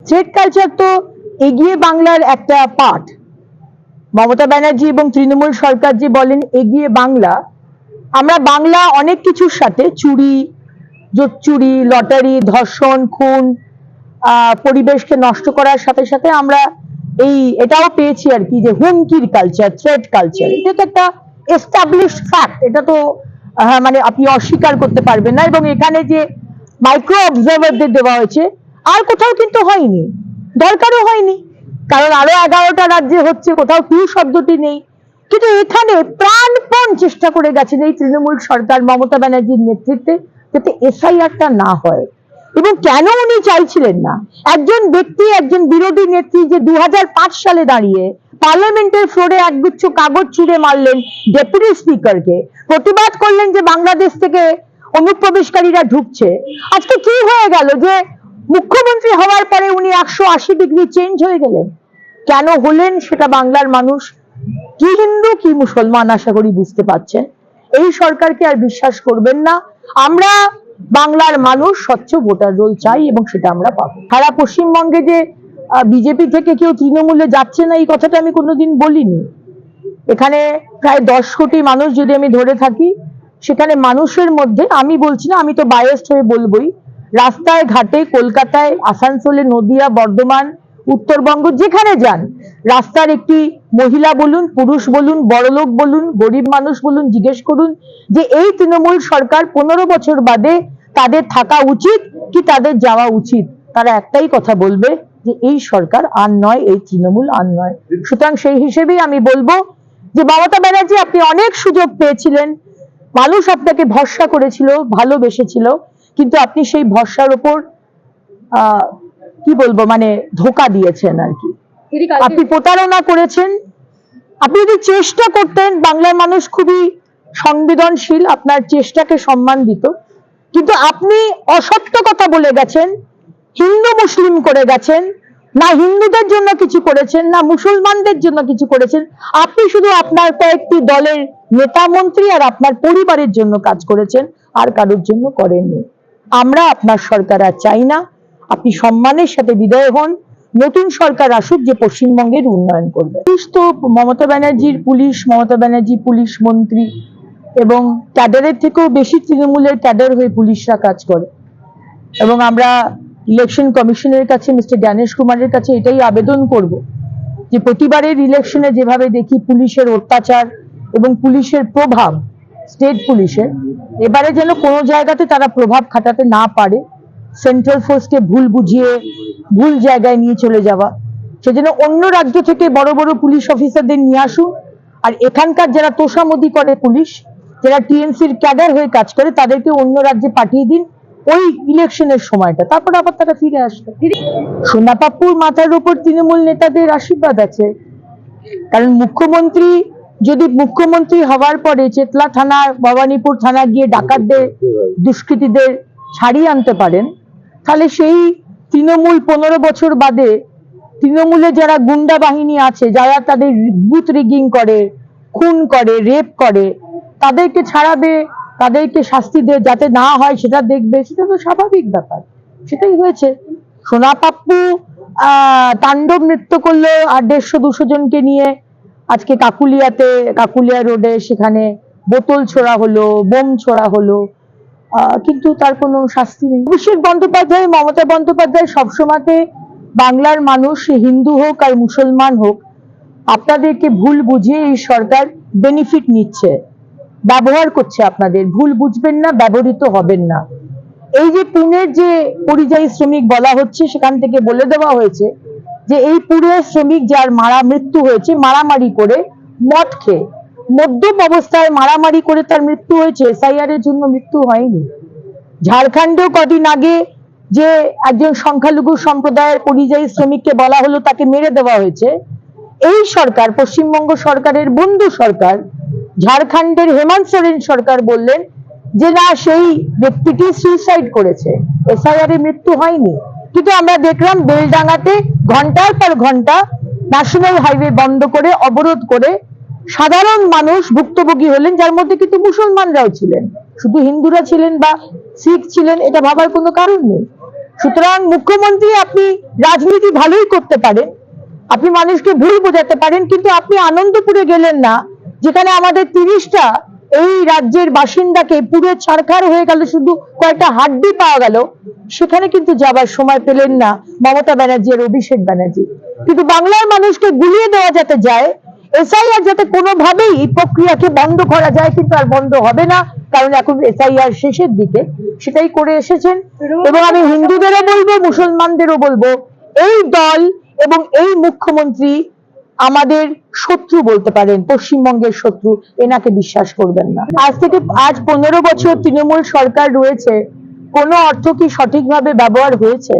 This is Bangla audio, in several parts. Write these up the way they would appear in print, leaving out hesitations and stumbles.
থ্রেড কালচার তো এগিয়ে বাংলার একটা পার্ট। মমতা ব্যানার্জি এবং তৃণমূল সরকার যে বলেন এগিয়ে বাংলা, আমরা বাংলা অনেক কিছুর সাথে চুরি, জোচ্চুরি, লটারি, ধর্ষণ, খুন, পরিবেশকে নষ্ট করার সাথে সাথে আমরা এটাও পেয়েছি আর কি, যে হুমকির কালচার, থ্রেড কালচার। এটা তো একটা এস্টাবলিশড ফ্যাক্ট, এটা তো মানে আপনি অস্বীকার করতে পারবেন না। এবং এখানে যে মাইক্রো অবজারভারদের দেওয়া হয়েছে আর কোথাও কিন্তু হয়নি, দরকারও হয়নি, কারণ আরো 11টা রাজ্যে হচ্ছে, কোথাও কিউ শব্দটি নেই। কিন্তু এখানে প্রাণপণ চেষ্টা করে গেছেন এই তৃণমূল সরকার মমতা ব্যানার্জির নেতৃত্বে, যাতে এসআইআরটা না হয়। এবং কেন উনি চাইছিলেন না? একজন ব্যক্তি, একজন বিরোধী নেত্রী যে 2005 সালে দাঁড়িয়ে পার্লামেন্টের ফ্লোরে একগুচ্ছ কাগজ ছুঁড়ে মারলেন ডেপুটি স্পিকারকে, প্রতিবাদ করলেন যে বাংলাদেশ থেকে অনুপ্রবেশকারীরা ঢুকছে, আজকে কি হয়ে গেল যে মুখ্যমন্ত্রী হওয়ার পরে উনি 180 ডিগ্রি চেঞ্জ হয়ে গেলেন? কেন হলেন সেটা বাংলার মানুষ, কি হিন্দু কি মুসলমান, আশা করি বুঝতে পারছেন। এই সরকারকে আর বিশ্বাস করবেন না। আমরা বাংলার মানুষ স্বচ্ছ ভোটার রোল চাই এবং সেটা আমরা পাবো। সারা পশ্চিমবঙ্গে যে বিজেপি থেকে কেউ তৃণমূলে যাচ্ছে না, এই কথাটা আমি কোনোদিন বলিনি। এখানে প্রায় 10 কোটি মানুষ যদি আমি ধরে থাকি, সেখানে মানুষের মধ্যে আমি বলছি না, আমি তো বায়াসড হয়ে বলবোই, রাস্তায় ঘাটে, কলকাতায়, আসানসোলে, নদিয়া, বর্ধমান, উত্তরবঙ্গ যেখানে যান, রাস্তার একটি মহিলা বলুন, পুরুষ বলুন, বড়লোক বলুন, গরিব মানুষ বলুন, জিজ্ঞেস করুন যে এই তৃণমূল সরকার 15 বছর বাদে তাদের থাকা উচিত কি তাদের যাওয়া উচিত, তারা একটাই কথা বলবে যে এই সরকার আর নয়, এই তৃণমূল আর নয়। সুতরাং সেই হিসেবেই আমি বলবো যে মমতা ব্যানার্জি, আপনি অনেক সুযোগ পেয়েছিলেন, মানুষ আপনাকে ভরসা করেছিল, ভালোবেসেছিল, কিন্তু আপনি সেই ভরসার উপর কি বলবো, মানে ধোঁকা দিয়েছেন আর কি, আপনি প্রতারণা করেছেন। আপনি যদি চেষ্টা করতেন, বাংলার মানুষ খুবই সংবেদনশীল, আপনার চেষ্টাকে সম্মান দিত, কিন্তু আপনি অসত্য কথা বলে গেছেন, হিন্দু মুসলিম করে গেছেন, না হিন্দুদের জন্য কিছু করেছেন, না মুসলমানদের জন্য কিছু করেছেন। আপনি শুধু আপনার কয়েকটি দলের নেতা মন্ত্রী আর আপনার পরিবারের জন্য কাজ করেছেন, আর কারোর জন্য করেননি। আমরা আপনার সরকার আর চাই না, আপনি সম্মানের সাথে বিদায় হন, নতুন সরকার আসুক যে পশ্চিমবঙ্গের উন্নয়ন করবে। পুলিশ তো মমতা ব্যানার্জির পুলিশ, মমতা ব্যানার্জি পুলিশ মন্ত্রী এবং ক্যাডারের থেকেও বেশি তৃণমূলের ক্যাডার হয়ে পুলিশরা কাজ করে। এবং আমরা ইলেকশন কমিশনের কাছে, মিস্টার জ্ঞানেশ কুমারের কাছে এটাই আবেদন করব যে প্রতিবারের ইলেকশনে যেভাবে দেখি পুলিশের অত্যাচার এবং পুলিশের প্রভাব, স্টেট পুলিশের, এবারে যেন কোনো জায়গাতে তারা প্রভাব খাটাতে না পারে, সেন্ট্রাল ফোর্সকে ভুল বুঝিয়ে ভুল জায়গায় নিয়ে চলে যাওয়া, সেজন্য অন্য রাজ্য থেকে বড় বড় পুলিশ অফিসারদের নিয়ে আসুন, আর এখানকার যারা তোষামোদি করে পুলিশ, যারা টিএমসির ক্যাডার হয়ে কাজ করে, তাদেরকে অন্য রাজ্যে পাঠিয়ে দিন ওই ইলেকশনের সময়টা, তারপর আবার তারা ফিরে আসবে। সোনাপাপ্পুর মাথার উপর তৃণমূল নেতাদের আশীর্বাদ আছে, কারণ মুখ্যমন্ত্রী যদি মুখ্যমন্ত্রী হওয়ার পরে চেতলা থানা, ভবানীপুর থানা গিয়ে ডাকাতদের, দুষ্কৃতীদের ছাড়িয়ে আনতে পারেন, তাহলে সেই তৃণমূল 15 বছর বাদে তৃণমূলে যারা গুন্ডা বাহিনী আছে, যারা তাদের বুথ রিগিং করে, খুন করে, রেপ করে, তাদেরকে ছাড়াবে, তাদেরকে শাস্তি দেবে, যাতে না হয় সেটা দেখবে, সেটা তো স্বাভাবিক ব্যাপার, সেটাই হয়েছে। সোনাপাপ্পু তাণ্ডব নৃত্য করলো 150-200 জনকে নিয়ে আজকে কাকুলিয়া রোডে, সেখানে বোতল ছোড়া হলো, বোম ছোড়া হলো, কিন্তু তার কোনো শাস্তি নেই। অভিষেক বন্দ্যোপাধ্যায়, মমতা বন্দ্যোপাধ্যায় সবসময়তে বাংলার মানুষ, হিন্দু হোক আর মুসলমান হোক, আপনাদেরকে ভুল বুঝিয়ে এই সরকার বেনিফিট নিচ্ছে, ব্যবহার করছে আপনাদের। ভুল বুঝবেন না, ব্যবহৃত হবেন না। এই যে পুনের যে পরিযায়ী শ্রমিক বলা হচ্ছে, সেখান থেকে বলে দেওয়া হয়েছে যে এই পুরের শ্রমিক যার মৃত্যু হয়েছে মারামারি করে, মদ খেয়ে, মদ্যপ অবস্থায় মারামারি করে তার মৃত্যু হয়েছে, এসআইআর এর জন্য মৃত্যু হয়নি। ঝাড়খণ্ডেও কদিন আগে যে একজন সংখ্যালঘু সম্প্রদায়ের পরিযায়ী শ্রমিককে বলা হলো তাকে মেরে দেওয়া হয়েছে, এই সরকার, পশ্চিমবঙ্গ সরকারের বন্ধু সরকার, ঝাড়খণ্ডের হেমন্ত সোরেন সরকার বললেন যে না, সেই ব্যক্তিটি সুইসাইড করেছে, এসআইআর এ মৃত্যু হয়নি। কিন্তু আমরা দেখলাম বেলডাঙ্গাতে ঘন্টার পর ঘন্টা ন্যাশনাল হাইওয়ে বন্ধ করে, অবরোধ করে সাধারণ মানুষ ভুক্তভোগী হলেন, যার মধ্যে কিন্তু মুসলমানরাও ছিলেন, শুধু হিন্দুরা ছিলেন বা শিখ ছিলেন এটা ভাবার কোনো কারণ নেই। সুতরাং মুখ্যমন্ত্রী আপনি রাজনীতি ভালোই করতে পারেন, আপনি মানুষকে ভুল বোঝাতে পারেন, কিন্তু আপনি আনন্দপুরে গেলেন না, যেখানে আমাদের 30টা এই রাজ্যের বাসিন্দাকে পুরো ছারখার হয়ে গেল, শুধু কয়েকটা হাড্ডি পাওয়া গেল, সেখানে কিন্তু যাবার সময় পেলেন না মমতা ব্যানার্জি আর অভিষেক ব্যানার্জি। কিন্তু বাংলার মানুষকে গুলিয়ে দেওয়া যাতে যায়, এসআইআর যাতে কোনোভাবেই এই প্রক্রিয়াকে বন্ধ করা যায়, কিন্তু আর বন্ধ হবে না, কারণ এখন এসআইআর শেষের দিকে, সেটাই করে এসেছেন। এবং আমি হিন্দুদেরও বলবো, মুসলমানদেরও বলবো, এই দল এবং এই মুখ্যমন্ত্রী আমাদের শত্রু বলতে পারেন, পশ্চিমবঙ্গের শত্রু, এনাকে বিশ্বাস করবেন না। আজ 15 বছর তৃণমূল সরকার রয়েছে, কোনো অর্থ কি সঠিকভাবে ব্যবহার হয়েছে?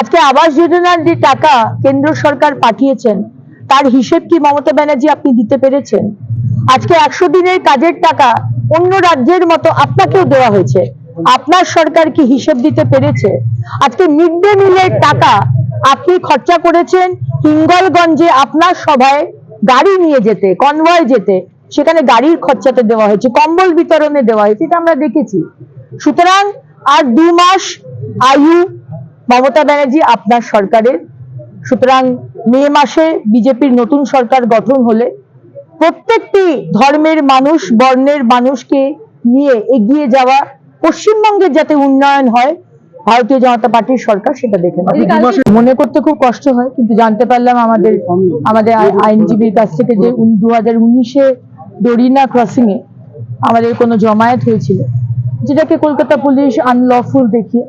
আজকে আবাস যোজনার যে টাকা কেন্দ্র সরকার পাঠিয়েছেন, তার হিসেব কি মমতা ব্যানার্জি আপনি দিতে পেরেছেন? আজকে 100 দিনের কাজের টাকা অন্য রাজ্যের মতো আপনাকেও দেওয়া হয়েছে, আপনার সরকার কি হিসেব দিতে পেরেছে? আজকে মিড ডে মিলের টাকা আপনি খরচা করেছেন হিঙ্গলগঞ্জে আপনার সভায় গাড়ি নিয়ে যেতে, কনভয় যেতে, সেখানে গাড়ির খরচাতে দেওয়া হয়েছে, কম্বল বিতরণে দেওয়া হয়েছে, এটা আমরা দেখেছি। সুতরাং আর 2 মাস আয়ু মমতা ব্যানার্জি আপনার সরকারের। সুতরাং মে মাসে বিজেপির নতুন সরকার গঠন হলে প্রত্যেকটি ধর্মের মানুষ, বর্ণের মানুষকে নিয়ে এগিয়ে যাওয়া, পশ্চিমবঙ্গের যাতে উন্নয়ন হয়, ভারতীয় জনতা পার্টির সরকার সেটা দেখে নেবে। মনে করতে খুব কষ্ট হয়, কিন্তু জানতে পারলাম আমাদের আইনজীবীর কাছ থেকে যে 2019-এ ডোরিনা ক্রসিং এ আমাদের কোনো জমায়েত হয়েছিল, যেটাকে কলকাতা পুলিশ আনলফুল দেখিয়ে,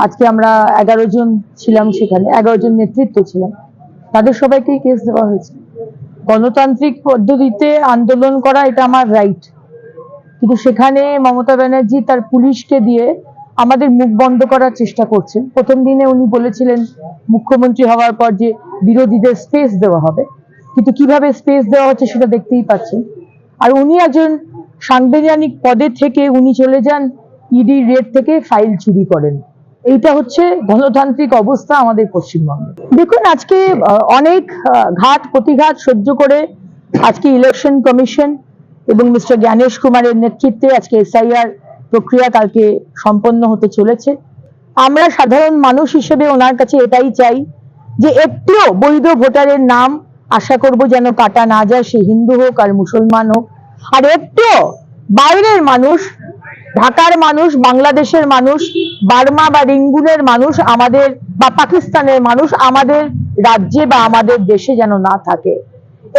আজকে আমরা 11 জন ছিলাম সেখানে, 11 জন নেতৃত্ব ছিলাম, তাদের সবাইকেই কেস দেওয়া হয়েছে। গণতান্ত্রিক পদ্ধতিতে আন্দোলন করা এটা আমার রাইট, কিন্তু সেখানে মমতা ব্যানার্জি তার পুলিশকে দিয়ে আমাদের মুখ বন্ধ করার চেষ্টা করছেন। প্রথম দিনে উনি বলেছিলেন মুখ্যমন্ত্রী হওয়ার পর যে বিরোধীদের স্পেস দেওয়া হবে, কিন্তু কিভাবে স্পেস দেওয়া হচ্ছে সেটা দেখতেই পাচ্ছেন। আর উনি একজন সাংবিধানিক পদে থেকে উনি চলে যান ইডি রেড থেকে ফাইল চুরি করেন। এইটা হচ্ছে গণতান্ত্রিক অবস্থা আমাদের পশ্চিমবঙ্গে। দেখুন, আজকে অনেক ঘাত প্রতিঘাত সহ্য করে আজকে ইলেকশন কমিশন এবং মিস্টার জ্ঞানেশ কুমারের নেতৃত্বে আজকে এসআইআর প্রক্রিয়া কালকে সম্পন্ন হতে চলেছে। আমরা সাধারণ মানুষ হিসেবে ওনার কাছে এটাই চাই যে একটিও বৈধ ভোটারের নাম আশা করব যেন কাটা না যায়, সে হিন্দু হোক আর মুসলমান হোক। আর একটিও বাইরের মানুষ, ঢাকার মানুষ, বাংলাদেশের মানুষ, বার্মা বা রিঙ্গুনের মানুষ আমাদের, বা পাকিস্তানের মানুষ আমাদের রাজ্যে বা আমাদের দেশে যেন না থাকে।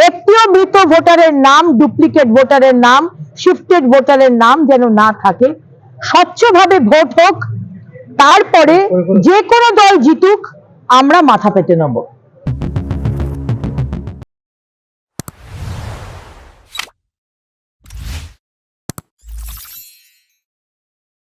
একটিও মৃত ভোটারের নাম, ডুপ্লিকেট ভোটারের নাম, শিফটেড ভোটারের নাম যেন না থাকে। স্বচ্ছভাবে ভোট হোক, তারপরে যে কোনো দল জিতুক, আমরা মাথা পেতে নেব।